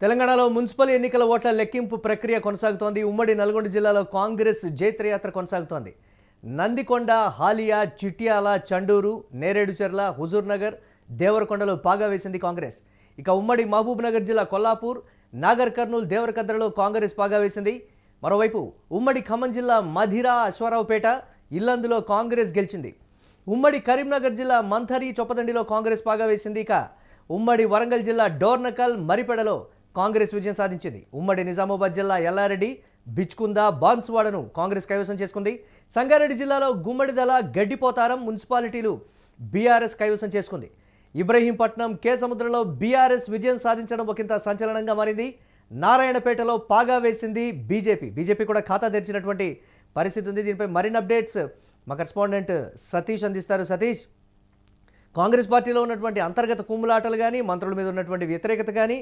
తెలంగాణలో మున్సిపల్ ఎన్నికల ఓట్ల లెక్కింపు ప్రక్రియ కొనసాగుతోంది. ఉమ్మడి నల్గొండ జిల్లాలో కాంగ్రెస్ జైత్రయాత్ర కొనసాగుతోంది. నందికొండ, హాలియా, చిట్యాల, చండూరు, నేరేడుచెర్ల, హుజూర్నగర్, దేవరకొండలో పాగా వేసింది కాంగ్రెస్. ఇక ఉమ్మడి మహబూబ్నగర్ జిల్లా కొల్లాపూర్, నాగర్ కర్నూల్, దేవరకద్రలో కాంగ్రెస్ పాగా వేసింది. మరోవైపు ఉమ్మడి ఖమ్మం జిల్లా మధిర, అశ్వారావుపేట, ఇల్లందులో కాంగ్రెస్ గెలిచింది. ఉమ్మడి కరీంనగర్ జిల్లా మంథరి, చొప్పదండిలో కాంగ్రెస్ పాగా వేసింది. ఇక ఉమ్మడి వరంగల్ జిల్లా డోర్నకల్, మరిపెడలో కాంగ్రెస్ విజయం సాధించింది. ఉమ్మడి నిజామాబాద్ జిల్లా ఎల్లారెడ్డి, బిచ్కుంద, బాన్సువాడను కాంగ్రెస్ కైవసం చేసుకుంది. సంగారెడ్డి జిల్లాలో గుమ్మడిదల, గడ్డిపోతారం మున్సిపాలిటీలు బీఆర్ఎస్ కైవసం చేసుకుంది. ఇబ్రహీంపట్నం, కే సముద్రంలో బీఆర్ఎస్ విజయం సాధించడం ఒకంత సంచలనంగా మారింది. నారాయణపేటలో పాగా వేసింది బీజేపీ కూడా ఖాతా తెరిచినటువంటి పరిస్థితి ఉంది. దీనిపై మరిన్ని అప్డేట్స్ మా కరెస్పాండెంట్ సతీష్ అందిస్తారు. సతీష్, కాంగ్రెస్ పార్టీలో ఉన్నటువంటి అంతర్గత కుమ్ములాటలు కానీ, మంత్రుల మీద ఉన్నటువంటి వ్యతిరేకత కానీ,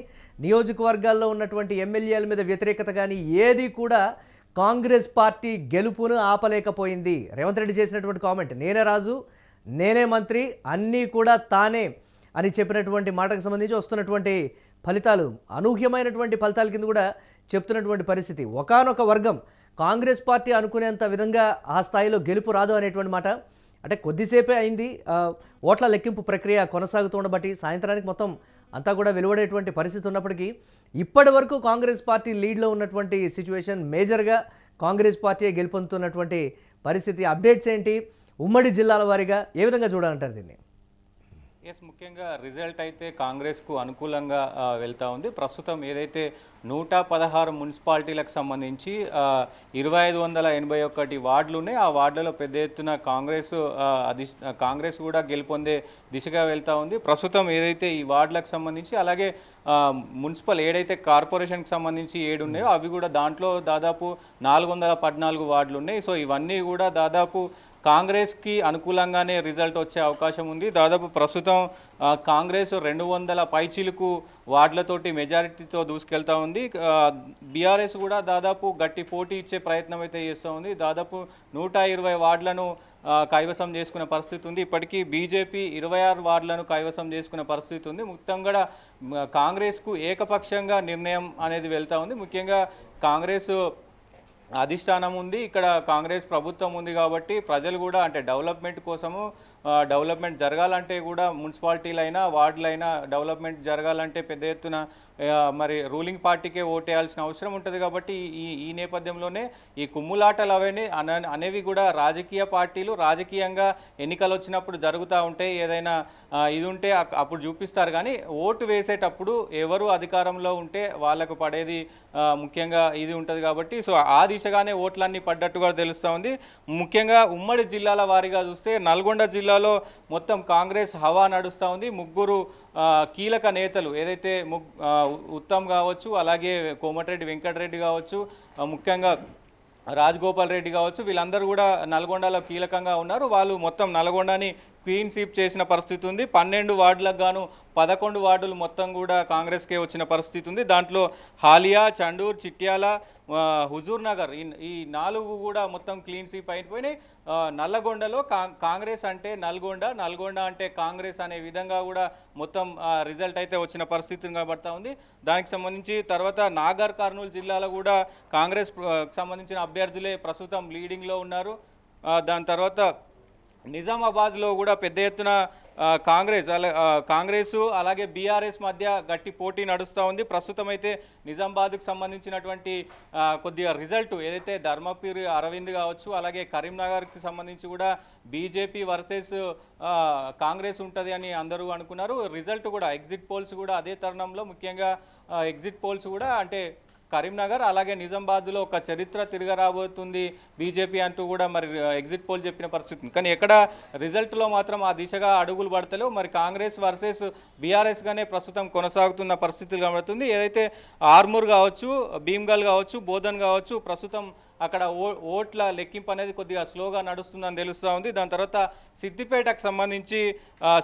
నియోజకవర్గాల్లో ఉన్నటువంటి ఎమ్మెల్యేల మీద వ్యతిరేకత కానీ ఏది కూడా కాంగ్రెస్ పార్టీ గెలుపును ఆపలేకపోయింది. రేవంత్ రెడ్డి చేసినటువంటి కామెంట్, నేనే రాజు, నేనే మంత్రి, అన్నీ కూడా తానే అని చెప్పినటువంటి మాటకు సంబంధించి వస్తున్నటువంటి ఫలితాలు అనూహ్యమైనటువంటి ఫలితాల కింద కూడా చెప్తున్నటువంటి పరిస్థితి. ఒకానొక వర్గం కాంగ్రెస్ పార్టీ అనుకునేంత విధంగా ఆ స్థాయిలో గెలుపు రాదు అనేటువంటి మాట. అంటే కొద్దిసేపే అయింది ఓట్ల లెక్కింపు ప్రక్రియ కొనసాగుతుండబట్టి సాయంత్రానికి మొత్తం అంతా కూడా వెలువడేటువంటి పరిస్థితి ఉన్నప్పటికీ ఇప్పటి వరకు కాంగ్రెస్ పార్టీ లీడ్లో ఉన్నటువంటి సిచ్యువేషన్ మేజర్గా కాంగ్రెస్ పార్టీ గెలుపొందుతున్నటువంటి పరిస్థితి. అప్డేట్స్ ఏంటి? ఉమ్మడి జిల్లాల వారీగా ఏ విధంగా చూడాలంటారు దీన్ని? ముఖ్యంగా రిజల్ట్ అయితే కాంగ్రెస్కు అనుకూలంగా వెళ్తూ ఉంది. ప్రస్తుతం ఏదైతే 116 మున్సిపాలిటీలకు సంబంధించి 2581 వార్డులు ఉన్నాయి. ఆ వార్డులలో పెద్ద ఎత్తున కాంగ్రెస్ కూడా గెలుపొందే దిశగా వెళ్తూ ఉంది. ప్రస్తుతం ఏదైతే ఈ వార్డులకు సంబంధించి అలాగే మున్సిపల్ ఏదైతే కార్పొరేషన్కి సంబంధించి 7 ఉన్నాయో అవి కూడా దాంట్లో దాదాపు 414 వార్డులు ఉన్నాయి. సో ఇవన్నీ కూడా దాదాపు కాంగ్రెస్కి అనుకూలంగానే రిజల్ట్ వచ్చే అవకాశం ఉంది. దాదాపు ప్రస్తుతం కాంగ్రెస్ 200 పైచీలకు వార్డులతోటి మెజారిటీతో దూసుకెళ్తూ ఉంది. బీఆర్ఎస్ కూడా దాదాపు గట్టి పోటీ ఇచ్చే ప్రయత్నం అయితే చేస్తూ ఉంది. దాదాపు 120 వార్డులను కైవసం చేసుకునే పరిస్థితి ఉంది. ఇప్పటికీ బీజేపీ 26 వార్డులను కైవసం చేసుకునే పరిస్థితి ఉంది. మొత్తంగా కాంగ్రెస్కు ఏకపక్షంగా నిర్ణయం అనేది వెళ్తూ ఉంది. ముఖ్యంగా కాంగ్రెస్ అధిష్టానం ఉంది, ఇక్కడ కాంగ్రెస్ ప్రభుత్వం ఉంది కాబట్టి ప్రజలు కూడా అంటే డెవలప్మెంట్ కోసము డెవలప్మెంట్ జరగాలంటే కూడా మున్సిపాలిటీలైనా వార్డులైనా డెవలప్మెంట్ జరగాలంటే పెద్ద ఎత్తున మరి రూలింగ్ పార్టీకే ఓటేయాల్సిన అవసరం ఉంటుంది. కాబట్టి ఈ నేపథ్యంలోనే ఈ కుమ్ములాటలు అనేవి కూడా రాజకీయ పార్టీలు రాజకీయంగా ఎన్నికలు వచ్చినప్పుడు జరుగుతూ ఉంటాయి. ఏదైనా ఇది ఉంటే అప్పుడు చూపిస్తారు, కానీ ఓటు వేసేటప్పుడు ఎవరు అధికారంలో ఉంటే వాళ్ళకు పడేది ముఖ్యంగా ఇది ఉంటుంది. కాబట్టి సో ఆ దిశగానే ఓట్లన్నీ పడ్డట్టుగా తెలుస్తూ ఉంది. ముఖ్యంగా ఉమ్మడి జిల్లాల వారీగా చూస్తే నల్గొండ జిల్లాలో మొత్తం కాంగ్రెస్ హవా నడుస్తూ ఉంది. ముగ్గురు కీలక నేతలు ఏదైతే ఉత్తమ్ కావచ్చు, అలాగే కోమటిరెడ్డి వెంకటరెడ్డి కావచ్చు, ముఖ్యంగా రాజగోపాల్ రెడ్డి కావచ్చు, వీళ్ళందరూ కూడా నల్గొండలో కీలకంగా ఉన్నారు. వాళ్ళు మొత్తం నల్గొండని క్లీన్ స్వీప్ చేసిన పరిస్థితి ఉంది. 12 వార్డులకు గాను 11 వార్డులు మొత్తం కూడా కాంగ్రెస్కే వచ్చిన పరిస్థితి ఉంది. దాంట్లో హాలియా, చండూర్, చిట్యాల, హుజూర్నగర్ ఈ 4 కూడా మొత్తం క్లీన్ స్వీప్ అయిపోయినాయి. నల్లగొండలో కాంగ్రెస్ అంటే నల్గొండ అంటే కాంగ్రెస్ అనే విధంగా కూడా మొత్తం రిజల్ట్ అయితే వచ్చిన పరిస్థితి కనబడతా ఉంది. దానికి సంబంధించి తర్వాత నాగర్ కర్నూలు జిల్లాలో కూడా కాంగ్రెస్ సంబంధించిన అభ్యర్థులే ప్రస్తుతం లీడింగ్లో ఉన్నారు. దాని తర్వాత నిజామాబాద్లో కూడా పెద్ద ఎత్తున కాంగ్రెస్ అలాగే బీఆర్ఎస్ మధ్య గట్టి పోటీ నడుస్తూ ఉంది. ప్రస్తుతం అయితే నిజామాబాద్కు సంబంధించినటువంటి కొద్దిగా రిజల్ట్ ఏదైతే ధర్మపురి అరవింద్ కావచ్చు, అలాగే కరీంనగర్కి సంబంధించి కూడా బీజేపీ వర్సెస్ కాంగ్రెస్ ఉంటుంది అని అందరూ అనుకున్నారు. రిజల్ట్ కూడా ఎగ్జిట్ పోల్స్ కూడా అదే తరుణంలో ముఖ్యంగా ఎగ్జిట్ పోల్స్ కూడా అంటే కరీంనగర్ అలాగే నిజామాబాద్లో ఒక చరిత్ర తిరగరాబోతుంది బీజేపీ అంటూ కూడా మరి ఎగ్జిట్ పోల్ చెప్పిన పరిస్థితి. కానీ ఎక్కడ రిజల్ట్లో మాత్రం ఆ దిశగా అడుగులు పడతలేవు. మరి కాంగ్రెస్ వర్సెస్ బీఆర్ఎస్గానే ప్రస్తుతం కొనసాగుతున్న పరిస్థితులు కనబడుతుంది. ఏదైతే ఆర్మూర్ కావచ్చు, భీమ్గల్ కావచ్చు, బోధన్ కావచ్చు ప్రస్తుతం అక్కడ ఓట్ల లెక్కింపు అనేది కొద్దిగా స్లోగా నడుస్తుందని తెలుస్తూ ఉంది. దాని తర్వాత సిద్దిపేటకు సంబంధించి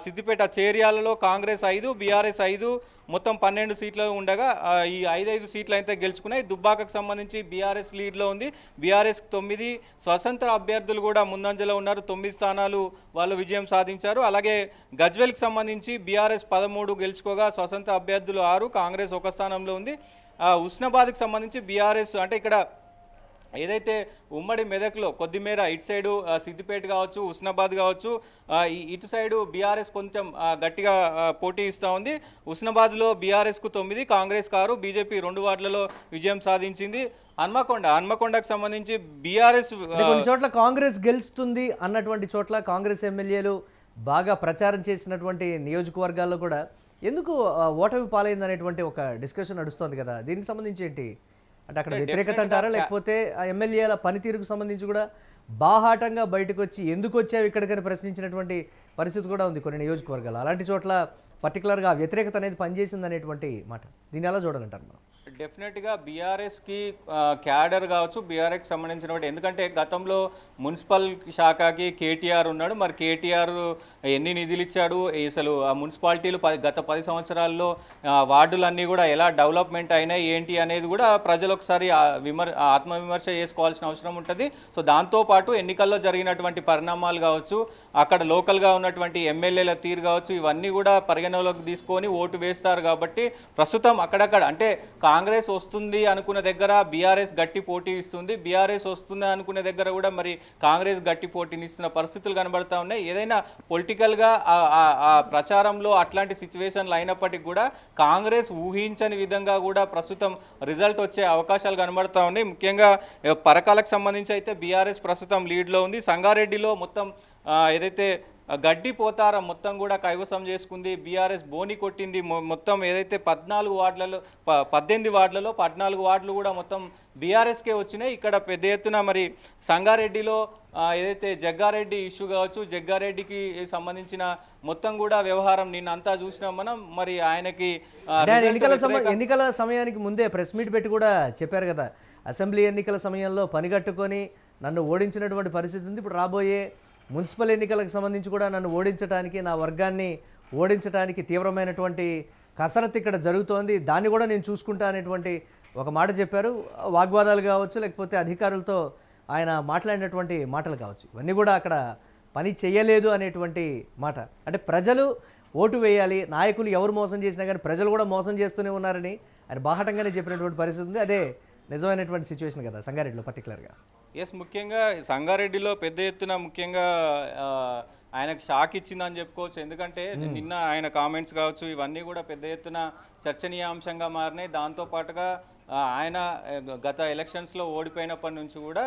సిద్దిపేట చేర్యాలలో కాంగ్రెస్ 5, బీఆర్ఎస్ 5, మొత్తం 12 సీట్లు ఉండగా ఈ 5 సీట్లు అయితే గెలుచుకున్నాయి. దుబ్బాకకు సంబంధించి బీఆర్ఎస్ లీడ్లో ఉంది. బీఆర్ఎస్కి 9, స్వతంత్ర అభ్యర్థులు కూడా ముందంజలో ఉన్నారు. 9 స్థానాలు వాళ్ళు విజయం సాధించారు. అలాగే గజ్వెల్కి సంబంధించి బీఆర్ఎస్ 13 గెలుచుకోగా స్వతంత్ర అభ్యర్థులు 6, కాంగ్రెస్ 1 స్థానంలో ఉంది. హుస్నాబాద్కి సంబంధించి బీఆర్ఎస్ అంటే ఇక్కడ ఏదైతే ఉమ్మడి మెదక్లో కొద్దిమేర ఇటు సైడు సిద్దిపేట కావచ్చు, హుస్నాబాద్ కావచ్చు, ఇటు సైడు బీఆర్ఎస్ కొంచెం గట్టిగా పోటీ ఇస్తూ ఉంది. హుస్నాబాద్లో బీఆర్ఎస్కు 9, కాంగ్రెస్ 6, బీజేపీ 2 వార్డులలో విజయం సాధించింది. హన్మకొండకు సంబంధించి బీఆర్ఎస్ కొన్ని చోట్ల కాంగ్రెస్ గెలుస్తుంది అన్నటువంటి చోట్ల కాంగ్రెస్ ఎమ్మెల్యేలు బాగా ప్రచారం చేసినటువంటి నియోజకవర్గాల్లో కూడా ఎందుకు ఓటమి పాలైంది అనేటువంటి ఒక డిస్కషన్ నడుస్తోంది కదా, దీనికి సంబంధించి ఏంటి అంటే అక్కడ వ్యతిరేకత అంటారా, లేకపోతే ఆ ఎమ్మెల్యేల పనితీరుకు సంబంధించి కూడా బాహాటంగా బయటకు వచ్చి ఎందుకు వచ్చావు ఇక్కడికని ప్రశ్నించినటువంటి పరిస్థితి కూడా ఉంది కొన్ని నియోజకవర్గాలు. అలాంటి చోట్ల పర్టికులర్గా వ్యతిరేకత అనేది పనిచేసింది అనేటువంటి మాట, దీన్ని ఎలా చూడాలంటారు మనం? డెఫినెట్గా బీఆర్ఎస్కి క్యాడర్ కావచ్చు, బీఆర్ఎస్కి సంబంధించిన ఎందుకంటే గతంలో మున్సిపల్ శాఖకి కేటీఆర్ ఉన్నాడు. మరి కేటీఆర్ ఎన్ని నిధులు ఇచ్చాడు, అసలు ఆ మున్సిపాలిటీలు గత 10 సంవత్సరాల్లో వార్డులన్నీ కూడా ఎలా డెవలప్మెంట్ అయినాయి ఏంటి అనేది కూడా ప్రజలు ఒకసారి ఆత్మవిమర్శ చేసుకోవాల్సిన అవసరం ఉంటుంది. సో దాంతోపాటు ఎన్నికల్లో జరిగినటువంటి పరిణామాలు కావచ్చు, అక్కడ లోకల్గా ఉన్నటువంటి ఎమ్మెల్యేల తీరు కావచ్చు, ఇవన్నీ కూడా పరిగణలోకి తీసుకొని ఓటు వేస్తారు. కాబట్టి ప్రస్తుతం అక్కడక్కడ అంటే కాంగ్రెస్ వస్తుంది అనుకున్న దగ్గర బీఆర్ఎస్ గట్టి పోటీ ఇస్తుంది, బీఆర్ఎస్ వస్తుంది అనుకునే దగ్గర కూడా మరి కాంగ్రెస్ గట్టి పోటీని ఇస్తున్న పరిస్థితులు కనబడతా ఉన్నాయి. ఏదైనా పొలిటికల్గా ఆ ప్రచారంలో అట్లాంటి సిచ్యువేషన్లు అయినప్పటికీ కూడా కాంగ్రెస్ ఊహించని విధంగా కూడా ప్రస్తుతం రిజల్ట్ వచ్చే అవకాశాలు కనబడతా ఉన్నాయి. ముఖ్యంగా పరకాలకు సంబంధించి అయితే బీఆర్ఎస్ ప్రస్తుతం లీడ్లో ఉంది. సంగారెడ్డిలో మొత్తం ఏదైతే గడ్డి పోతారం మొత్తం కూడా కైవసం చేసుకుంది, బీఆర్ఎస్ బోని కొట్టింది. మొత్తం ఏదైతే 14 వార్డులలో 18 వార్డులలో 14 వార్డులు కూడా మొత్తం బీఆర్ఎస్కే వచ్చినాయి. ఇక్కడ పెద్ద ఎత్తున మరి సంగారెడ్డిలో ఏదైతే జగ్గారెడ్డి ఇష్యూ కావచ్చు, జగ్గారెడ్డికి సంబంధించిన మొత్తం కూడా వ్యవహారం నిన్నంతా చూసినాం మనం. మరి ఆయనకి ఎన్నికల సమయానికి ముందే ప్రెస్ మీట్ పెట్టి కూడా చెప్పారు కదా, అసెంబ్లీ ఎన్నికల సమయంలో పనిగట్టుకొని నన్ను ఓడించినటువంటి పరిస్థితి ఉంది. ఇప్పుడు రాబోయే మున్సిపల్ ఎన్నికలకు సంబంధించి కూడా నన్ను ఓడించడానికి, నా వర్గాన్ని ఓడించడానికి తీవ్రమైనటువంటి కసరత్తు ఇక్కడ జరుగుతోంది, దాన్ని కూడా నేను చూసుకుంటా అనేటువంటి ఒక మాట చెప్పారు. వాగ్వాదాలు కావచ్చు, లేకపోతే అధికారులతో ఆయన మాట్లాడినటువంటి మాటలు కావచ్చు, ఇవన్నీ కూడా అక్కడ పని చేయలేదు అనేటువంటి మాట. అంటే ప్రజలు ఓటు వేయాలి, నాయకులు ఎవరు మోసం చేసినా కానీ ప్రజలు కూడా మోసం చేస్తూనే ఉన్నారని ఆయన బాహటంగానే చెప్పినటువంటి పరిస్థితి ఉంది. అదే నిజమైనటువంటి సిచ్యువేషన్ కదా సంగారెడ్డిలో పర్టికులర్గా. ఎస్, ముఖ్యంగా సంగారెడ్డిలో పెద్ద ఎత్తున ముఖ్యంగా ఆయనకు షాక్ ఇచ్చిందని చెప్పుకోవచ్చు. ఎందుకంటే నిన్న ఆయన కామెంట్స్ కావచ్చు, ఇవన్నీ కూడా పెద్ద ఎత్తున చర్చనీయాంశంగా మారినాయి. దాంతోపాటుగా ఆయన గత ఎలక్షన్స్లో ఓడిపోయినప్పటి నుంచి కూడా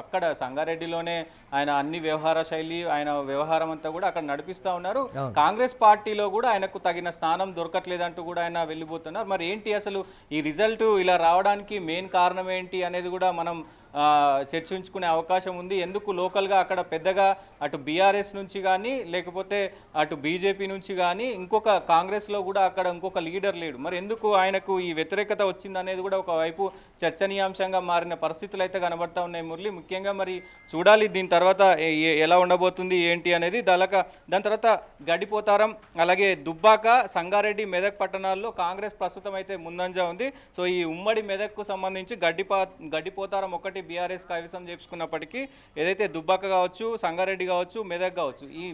అక్కడ సంగారెడ్డిలోనే ఆయన అన్ని వ్యవహార శైలి, ఆయన వ్యవహారం అంతా కూడా అక్కడ నడిపిస్తూ ఉన్నారు. కాంగ్రెస్ పార్టీలో కూడా ఆయనకు తగిన స్థానం దొరకట్లేదంటూ కూడా ఆయన వెళ్ళిపోతున్నారు. మరి ఏంటి అసలు ఈ రిజల్ట్ ఇలా రావడానికి మెయిన్ కారణం ఏంటి అనేది కూడా మనం చర్చించుకునే అవకాశం ఉంది. ఎందుకు లోకల్గా అక్కడ పెద్దగా అటు బీఆర్ఎస్ నుంచి కానీ లేకపోతే అటు బీజేపీ నుంచి కానీ ఇంకొక కాంగ్రెస్లో కూడా అక్కడ ఇంకొక లీడర్ లేడు. మరి ఎందుకు ఆయనకు ఈ వ్యతిరేకత వచ్చింది అనేది కూడా ఒకవైపు చర్చనీయాంశంగా మారిన పరిస్థితులు అయితే కనబడతా ఉన్నాయి మురళి. ముఖ్యంగా మరి చూడాలి దీని తర్వాత ఎలా ఉండబోతుంది ఏంటి అనేది. దాని తర్వాత గడిపోతారం, అలాగే దుబ్బాక, సంగారెడ్డి, మెదక్ పట్టణాల్లో కాంగ్రెస్ ప్రస్తుతం అయితే ముందంజ ఉంది. సో ఈ ఉమ్మడి మెదక్కు సంబంధించి గడ్డిపోతారం ఒకటి బీఆర్ఎస్ కైవసం చేసుకున్నప్పటికీ ఏదైతే దుబ్బాక కావచ్చు, సంగారెడ్డి కావచ్చు, మెదక్ కావచ్చు, ఈ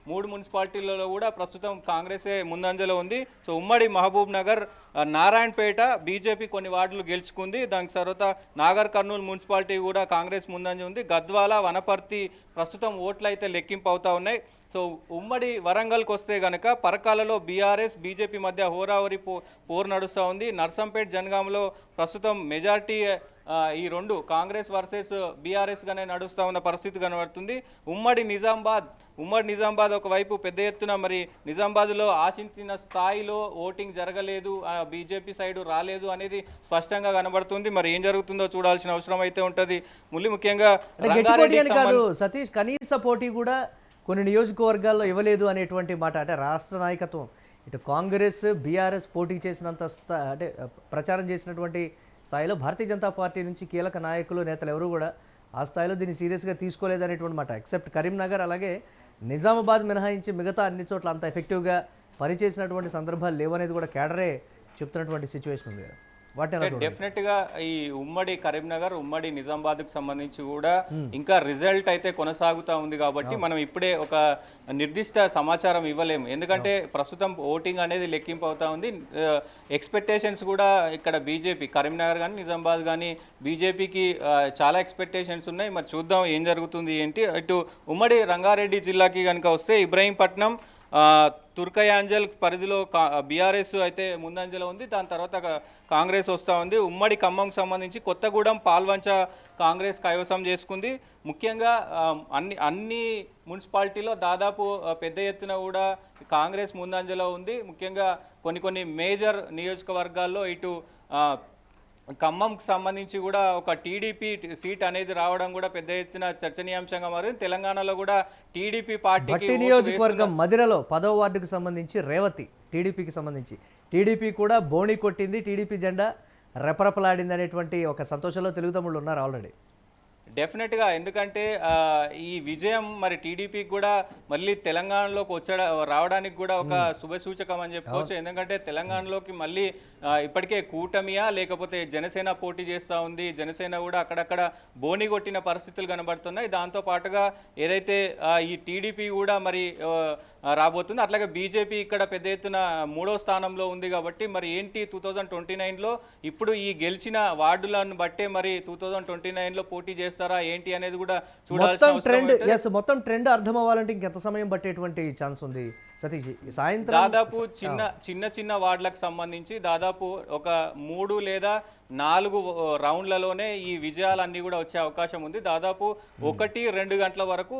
మూడు మున్సిపాలిటీలలో కూడా ప్రస్తుతం కాంగ్రెసే ముందంజలో ఉంది. సో ఉమ్మడి మహబూబ్ నగర్, నారాయణపేట బీజేపీ కొన్ని వార్డులు గెలుచుకుంది. దానికి తర్వాత నాగర్ కర్నూలు మున్సిపాలిటీ కూడా కాంగ్రెస్ ముందంజ ఉంది. గద్వాల, వనపర్తి ప్రస్తుతం ఓట్లు అయితే లెక్కింపు అవుతా ఉన్నాయి. సో ఉమ్మడి వరంగల్కి వస్తే కనుక పరకాలలో బీఆర్ఎస్ బీజేపీ మధ్య హోరాహోరీ పోరు నడుస్తూ ఉంది. నర్సంపేట, జనగాంలో ప్రస్తుతం మెజార్టీ ఈ రెండు కాంగ్రెస్ వర్సెస్ బీఆర్ఎస్గానే నడుస్తూ ఉన్న పరిస్థితి కనబడుతుంది. ఉమ్మడి నిజామాబాద్ ఒకవైపు పెద్ద ఎత్తున మరి నిజామాబాద్లో ఆశించిన స్థాయిలో ఓటింగ్ జరగలేదు, బీజేపీ సైడ్ రాలేదు అనేది స్పష్టంగా కనబడుతుంది. మరి ఏం జరుగుతుందో చూడాల్సిన అవసరం అయితే ఉంటుంది. ముఖ్యంగా కాదు సతీష్, కనీస పోటీ కూడా కొన్ని నియోజకవర్గాల్లో ఇవ్వలేదు అనేటువంటి మాట. అంటే రాష్ట్ర నాయకత్వం ఇటు కాంగ్రెస్ బీఆర్ఎస్ పోటీ చేసినంత అంటే ప్రచారం చేసినటువంటి స్థాయిలో భారతీయ జనతా పార్టీ నుంచి కీలక నాయకులు నేతలు ఎవరు కూడా ఆ స్థాయిలో దీన్ని సీరియస్గా తీసుకోలేదనేటువంటి మాట. ఎక్సెప్ట్ కరీంనగర్ అలాగే నిజామాబాద్ మినహాయించి మిగతా అన్ని చోట్ల అంత ఎఫెక్టివ్గా పనిచేసినటువంటి సందర్భాలు లేవనేది కూడా కేడరే చెప్తున్నటువంటి సిచ్యువేషన్ ఉంది కదా. వాటిని ఎలా చూడాలి? డెఫినెట్ గా ఈ ఉమ్మడి కరీంనగర్ ఉమ్మడి నిజామాబాద్ కు సంబంధించి కూడా ఇంకా రిజల్ట్ అయితే కొనసాగుతా ఉంది కాబట్టి మనం ఇప్పుడే ఒక నిర్దిష్ట సమాచారం ఇవ్వలేము. ఎందుకంటే ప్రస్తుతం ఓటింగ్ అనేది లెక్కింపు అవుతా ఉంది. ఎక్స్పెక్టేషన్స్ కూడా ఇక్కడ బీజేపీ కరీంనగర్ కానీ నిజామాబాద్ కానీ బీజేపీకి చాలా ఎక్స్పెక్టేషన్స్ ఉన్నాయి. మరి చూద్దాం ఏం జరుగుతుంది ఏంటి. ఇటు ఉమ్మడి రంగారెడ్డి జిల్లాకి కనుక వస్తే ఇబ్రహీంపట్నం తుర్కయాంజల్ పరిధిలో బీఆర్ఎస్ అయితే ముందంజలో ఉంది. దాని తర్వాత కాంగ్రెస్ వస్తూ ఉంది. ఉమ్మడి ఖమ్మంకు సంబంధించి కొత్తగూడెం పాల్వంచ కాంగ్రెస్ కైవసం చేసుకుంది. ముఖ్యంగా అన్ని మున్సిపాలిటీలో దాదాపు పెద్ద ఎత్తున కూడా కాంగ్రెస్ ముందంజలో ఉంది. ముఖ్యంగా కొన్ని మేజర్ నియోజకవర్గాల్లో ఇటు ఖమ్మంకి సంబంధించి కూడా ఒక టీడీపీ సీట్ అనేది రావడం కూడా పెద్ద ఎత్తున చర్చనీయాంశంగా మారింది. తెలంగాణలో కూడా టీడీపీ పార్టీకి నియోజకవర్గం మదిరలో 10వ వార్డుకు సంబంధించి రేవతి టీడీపీకి సంబంధించి టీడీపీ కూడా బోణి కొట్టింది, టీడీపీ జెండా రెపరెపలాడింది అనేటువంటి ఒక సంతోషంలో తెలుగు తమ్ముళ్ళు ఉన్నారు ఆల్రెడీ. డెఫినెట్గా, ఎందుకంటే ఈ విజయం మరి టీడీపీకి కూడా మళ్ళీ తెలంగాణలోకి రావడానికి కూడా ఒక శుభసూచకం అని చెప్పుకోవచ్చు. ఎందుకంటే తెలంగాణలోకి మళ్ళీ ఇప్పటికే కూటమియా లేకపోతే జనసేన పోటీ చేస్తూ ఉంది. జనసేన కూడా అక్కడక్కడ బోని కొట్టిన పరిస్థితులు కనబడుతున్నాయి. దాంతో పాటుగా ఏదైతే ఈ టీడీపీ కూడా మరి రాబోతుంది. అట్లాగే బీజేపీ ఇక్కడ పెద్ద ఎత్తున 3వ స్థానంలో ఉంది. కాబట్టి మరి ఏంటి 2029లో ఇప్పుడు ఈ గెలిచిన వార్డులను బట్టే మరి 2029లో పోటీ చేస్తారా ఏంటి అనేది కూడా చూడాల్సిన మొత్తం ట్రెండ్ అర్థం అవ్వాలంటే ఇంకెంత సమయం పట్టేటువంటి ఛాన్స్ ఉంది సతీష్? సాయంత్రం దాదాపు చిన్న వార్డులకు సంబంధించి దాదాపు ఒక 3 లేదా 4 రౌండ్లలోనే ఈ విజయాలన్నీ కూడా వచ్చే అవకాశం ఉంది. దాదాపు 1-2 గంటల వరకు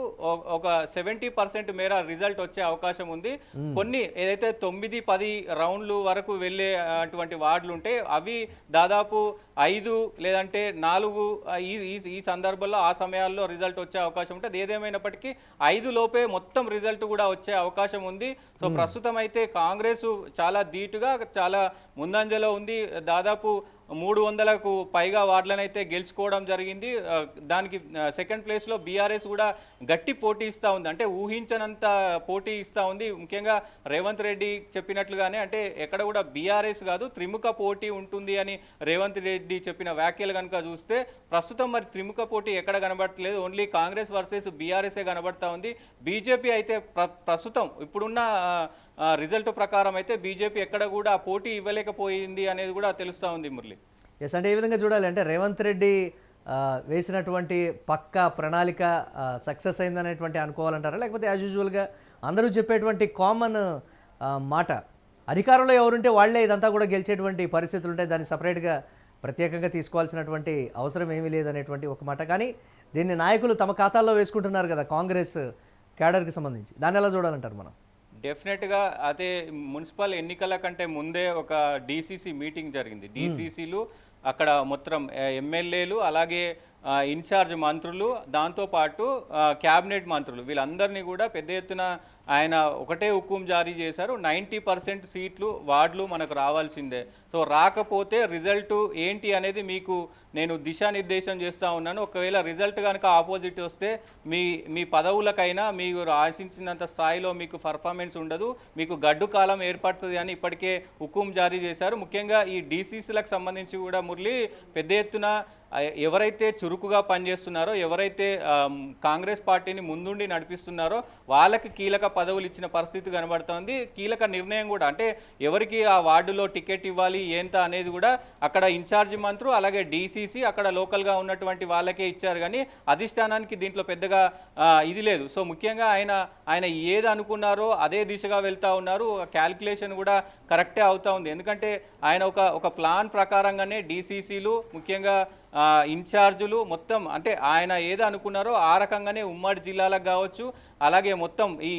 ఒక 70% మేర రిజల్ట్ వచ్చే అవకాశం ఉంది. కొన్ని ఏదైతే 9-10 రౌండ్లు వరకు వెళ్ళే అటువంటి వార్డులు ఉంటే అవి దాదాపు 5 లేదంటే 4 ఈ సందర్భంలో ఆ సమయాల్లో రిజల్ట్ వచ్చే అవకాశం ఉంటుంది. ఏదేమైనప్పటికీ 5 లోపే మొత్తం రిజల్ట్ కూడా వచ్చే అవకాశం ఉంది. సో ప్రస్తుతం అయితే కాంగ్రెస్ చాలా ధీటుగా చాలా ముందంజలో ఉంది. దాదాపు 300కు పైగా వార్డులను అయితే గెలుచుకోవడం జరిగింది. దానికి సెకండ్ ప్లేస్లో బీఆర్ఎస్ కూడా గట్టి పోటీ ఇస్తూ ఉంది. అంటే ఊహించనంత పోటీ ఇస్తూ ఉంది. ముఖ్యంగా రేవంత్ రెడ్డి చెప్పినట్లుగానే అంటే ఎక్కడ కూడా బీఆర్ఎస్ కాదు త్రిముఖ పోటీ ఉంటుంది అని రేవంత్ రెడ్డి చెప్పిన వ్యాఖ్యలు కనుక చూస్తే ప్రస్తుతం మరి త్రిముఖ పోటీ ఎక్కడ కనబడట్లేదు. ఓన్లీ కాంగ్రెస్ వర్సెస్ బీఆర్ఎస్ఏ కనబడతా ఉంది. బీజేపీ అయితే ప్రస్తుతం ఇప్పుడున్న రిజల్ట్ ప్రకారం అయితే బీజేపీ ఎక్కడ కూడా పోటీ ఇవ్వలేకపోయింది అనేది కూడా తెలుస్తూ ఉంది మురళి. ఎస్, అంటే ఏ విధంగా చూడాలి అంటే రేవంత్ రెడ్డి వేసినటువంటి పక్కా ప్రణాళిక సక్సెస్ అయిందనేటువంటి అనుకోవాలంటారా, లేకపోతే యాజ్ యూజువల్గా అందరూ చెప్పేటువంటి కామన్ మాట అధికారంలో ఎవరుంటే వాళ్లే ఇదంతా కూడా గెలిచేటువంటి పరిస్థితులు ఉంటాయి, దాన్ని సపరేట్గా ప్రత్యేకంగా తీసుకోవాల్సినటువంటి అవసరం ఏమీ లేదనేటువంటి ఒక మాట. కానీ దీన్ని నాయకులు తమ ఖాతాల్లో వేసుకుంటున్నారు కదా కాంగ్రెస్ క్యాడర్కి సంబంధించి, దాన్ని ఎలా చూడాలంటారు మనం? డెఫినెట్గా అదే మున్సిపల్ ఎన్నికల కంటే ముందే ఒక డీసీసీ మీటింగ్ జరిగింది. డీసీసీలు అక్కడ మొత్తం ఎమ్మెల్యేలు అలాగే ఇన్ఛార్జ్ మంత్రులు దాంతోపాటు క్యాబినెట్ మంత్రులు వీళ్ళందరినీ కూడా పెద్ద ఎత్తున ఆయన ఒకటే హుకుం జారీ చేశారు. 90% సీట్లు వార్డులు మనకు రావాల్సిందే. సో రాకపోతే రిజల్ట్ ఏంటి అనేది మీకు నేను దిశానిర్దేశం చేస్తూ ఉన్నాను. ఒకవేళ రిజల్ట్ కనుక ఆపోజిట్ వస్తే మీ పదవులకైనా మీరు ఆశించినంత స్థాయిలో మీకు పర్ఫార్మెన్స్ ఉండదు, మీకు గడ్డు కాలం ఏర్పడుతుంది అని ఇప్పటికే హుకుం జారీ చేశారు. ముఖ్యంగా ఈ డీసీసీలకు సంబంధించి కూడా మురళి పెద్ద ఎత్తున ఎవరైతే చురుకుగా పనిచేస్తున్నారో ఎవరైతే కాంగ్రెస్ పార్టీని ముందుండి నడిపిస్తున్నారో వాళ్ళకి కీలక పదవులు ఇచ్చిన పరిస్థితి కనబడుతోంది. కీలక నిర్ణయం కూడా అంటే ఎవరికి ఆ వార్డులో టికెట్ ఇవ్వాలి ఏంత అనేది కూడా అక్కడ ఇన్ఛార్జి మంత్రులు అలాగే డీసీసీ అక్కడ లోకల్గా ఉన్నటువంటి వాళ్ళకే ఇచ్చారు. కానీ అధిష్టానానికి దీంట్లో పెద్దగా ఇది లేదు. సో ముఖ్యంగా ఆయన ఏది అనుకున్నారో అదే దిశగా వెళ్తూ ఉన్నారు. క్యాల్కులేషన్ కూడా కరెక్టే అవుతా ఉంది. ఎందుకంటే ఆయన ఒక ప్లాన్ ప్రకారంగానే డీసీసీలు ముఖ్యంగా ఇన్ఛార్జులు మొత్తం అంటే ఆయన ఏది అనుకున్నారో ఆ రకంగానే ఉమ్మడి జిల్లాలకు కావచ్చు అలాగే మొత్తం ఈ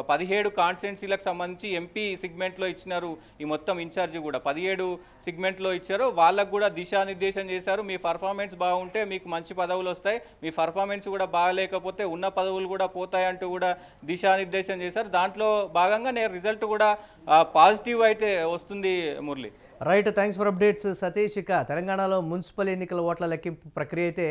17 కాన్స్టిట్యున్సీలకు సంబంధించి ఎంపీ సిగ్మెంట్లో ఇచ్చినారు. ఈ మొత్తం ఇన్ఛార్జి కూడా 17 సిగ్మెంట్లో ఇచ్చారు. వాళ్ళకు కూడా దిశానిర్దేశం చేశారు. మీ పర్ఫార్మెన్స్ బాగుంటే మీకు మంచి పదవులు వస్తాయి, మీ పర్ఫార్మెన్స్ కూడా బాగలేకపోతే ఉన్న పదవులు కూడా పోతాయంటూ కూడా దిశానిర్దేశం చేశారు. దాంట్లో భాగంగా రిజల్ట్ కూడా పాజిటివ్ అయితే వస్తుంది Murali. Right, thanks for updates Satish. ఇక తెలంగాణలో మున్సిపల్ ఎన్నికల ఓట్ల లెక్కింపు ప్రక్రియ అయితే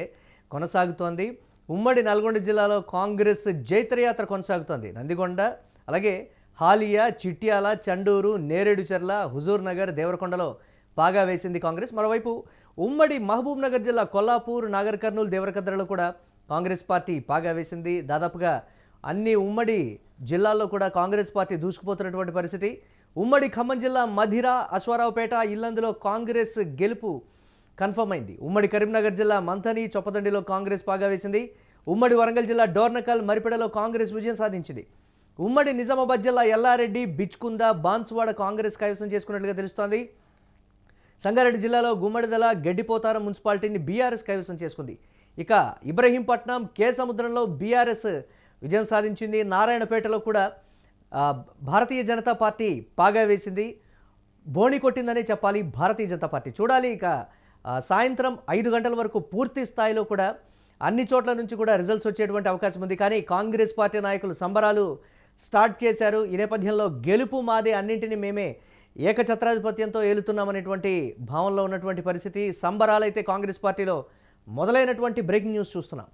కొనసాగుతోంది. ఉమ్మడి నల్గొండ జిల్లాలో కాంగ్రెస్ జైత్రయాత్ర కొనసాగుతోంది. నందికొండ, అలాగే హాలియా, చిట్యాల, చండూరు, నేరేడుచర్ల, హుజూర్ నగర్, దేవరకొండలో పాగా వేసింది కాంగ్రెస్. మరోవైపు ఉమ్మడి మహబూబ్ నగర్ జిల్లా కొల్లాపూర్, నాగర్ కర్నూలు, దేవరకద్రలో కూడా కాంగ్రెస్ పార్టీ పాగా వేసింది. దాదాపుగా అన్ని ఉమ్మడి జిల్లాల్లో కూడా కాంగ్రెస్ పార్టీ దూసుకుపోతున్నటువంటి పరిస్థితి. ఉమ్మడి ఖమ్మం జిల్లా మధిర, అశ్వారావుపేట, ఇల్లందులో కాంగ్రెస్ గెలుపు కన్ఫర్మ్ అయింది. ఉమ్మడి కరీంనగర్ జిల్లా మంథని, చొప్పదండిలో కాంగ్రెస్ పాగా వేసింది. ఉమ్మడి వరంగల్ జిల్లా డోర్నకల్, మరిపెడలో కాంగ్రెస్ విజయం సాధించింది. ఉమ్మడి నిజామాబాద్ జిల్లా ఎల్లారెడ్డి, బిచ్కుంద, బాన్సువాడ కాంగ్రెస్ కైవసం చేసుకున్నట్లుగా తెలుస్తోంది. సంగారెడ్డి జిల్లాలో గుమ్మడిదల, గడ్డిపోతారం మున్సిపాలిటీని బీఆర్ఎస్ కైవసం చేసుకుంది. ఇక ఇబ్రహీంపట్నం, కే సముద్రంలో బీఆర్ఎస్ విజయం సాధించింది. నారాయణపేటలో కూడా భారతీయ జనతా పార్టీ పాగా వేసింది. బోణి కొట్టిందనే చెప్పాలి భారతీయ జనతా పార్టీ. చూడాలి ఇక సాయంత్రం 5 గంటల వరకు పూర్తి స్థాయిలో కూడా అన్ని చోట్ల నుంచి కూడా రిజల్ట్స్ వచ్చేటువంటి అవకాశం ఉంది. కానీ కాంగ్రెస్ పార్టీ నాయకులు సంబరాలు స్టార్ట్ చేశారు. ఈ నేపథ్యంలో గెలుపు మాదే, అన్నింటినీ మేమే ఏకఛత్రాధిపత్యంతో ఏలుతున్నామనేటువంటి భావనలో ఉన్నటువంటి పరిస్థితి. సంబరాలు అయితే కాంగ్రెస్ పార్టీలో మొదలైనటువంటి బ్రేకింగ్ న్యూస్ చూస్తున్నాం.